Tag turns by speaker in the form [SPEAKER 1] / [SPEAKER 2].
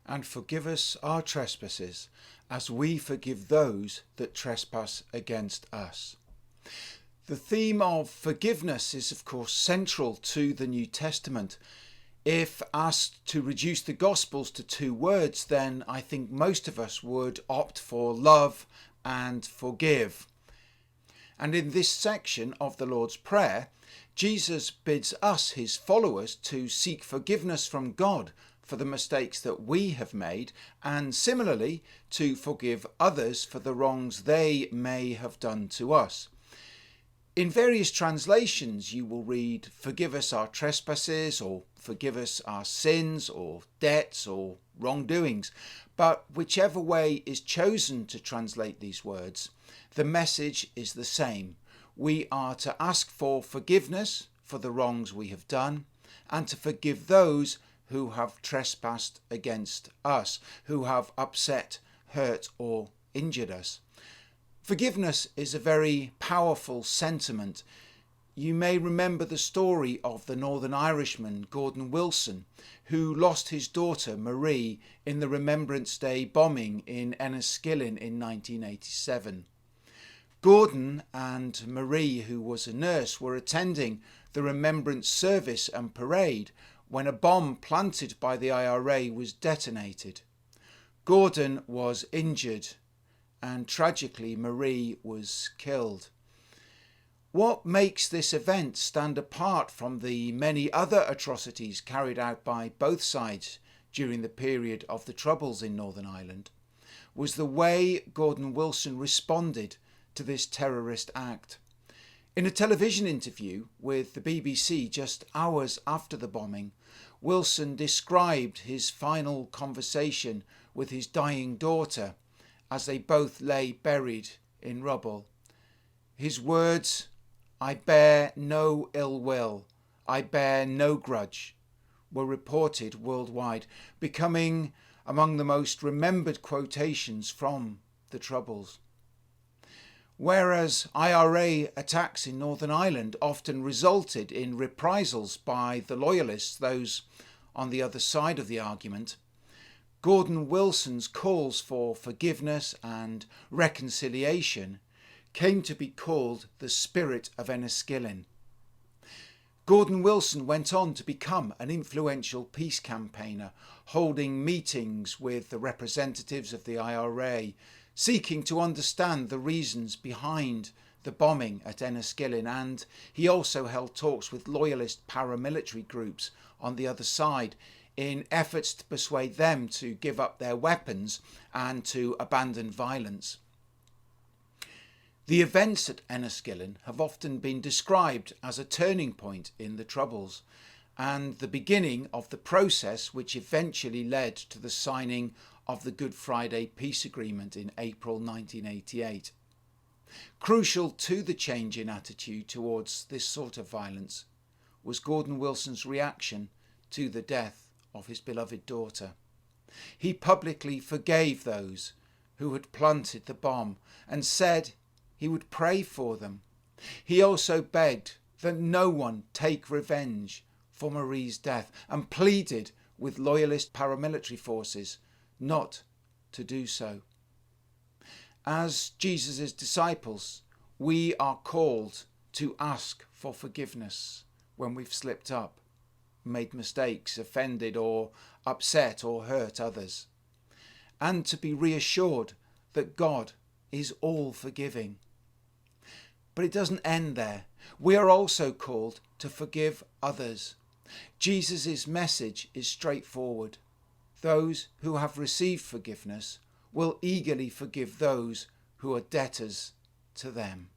[SPEAKER 1] and forgive us our trespasses, as we forgive those that trespass against us. The theme of forgiveness is, of course, central to the New Testament. If asked to reduce the Gospels to two words, then I think most of us would opt for love and forgive. And in this section of the Lord's Prayer, Jesus bids us, his followers, to seek forgiveness from God for the mistakes that we have made, and similarly to forgive others for the wrongs they may have done to us. In various translations you will read, "Forgive us our trespasses," or "Forgive us our sins," or "debts," or "wrongdoings." But whichever way is chosen to translate these words, the message is the same. We are to ask for forgiveness for the wrongs we have done, and to forgive those who have trespassed against us, who have upset, hurt, or injured us. Forgiveness is a very powerful sentiment. You may remember the story of the Northern Irishman Gordon Wilson, who lost his daughter Marie in the Remembrance Day bombing in Enniskillen in 1987. Gordon and Marie, who was a nurse, were attending the remembrance service and parade when a bomb planted by the IRA was detonated. Gordon was injured, and tragically Marie was killed. What makes this event stand apart from the many other atrocities carried out by both sides during the period of the Troubles in Northern Ireland was the way Gordon Wilson responded to this terrorist act. In a television interview with the BBC just hours after the bombing, Wilson described his final conversation with his dying daughter as they both lay buried in rubble. His words, "I bear no ill will, I bear no grudge," were reported worldwide, becoming among the most remembered quotations from the Troubles. Whereas IRA attacks in Northern Ireland often resulted in reprisals by the loyalists, those on the other side of the argument, Gordon Wilson's calls for forgiveness and reconciliation came to be called the Spirit of Enniskillen. Gordon Wilson went on to become an influential peace campaigner, holding meetings with the representatives of the IRA, seeking to understand the reasons behind the bombing at Enniskillen, and he also held talks with loyalist paramilitary groups on the other side in efforts to persuade them to give up their weapons and to abandon violence. The events at Enniskillen have often been described as a turning point in the Troubles and the beginning of the process which eventually led to the signing of the Good Friday Peace Agreement in April 1988. Crucial to the change in attitude towards this sort of violence was Gordon Wilson's reaction to the death of his beloved daughter. He publicly forgave those who had planted the bomb and said he would pray for them. He also begged that no one take revenge for Marie's death and pleaded with loyalist paramilitary forces not to do so. As Jesus' disciples, we are called to ask for forgiveness when we've slipped up, made mistakes, offended or upset or hurt others, and to be reassured that God is all forgiving. But it doesn't end there. We are also called to forgive others. Jesus' message is straightforward. Those who have received forgiveness will eagerly forgive those who are debtors to them.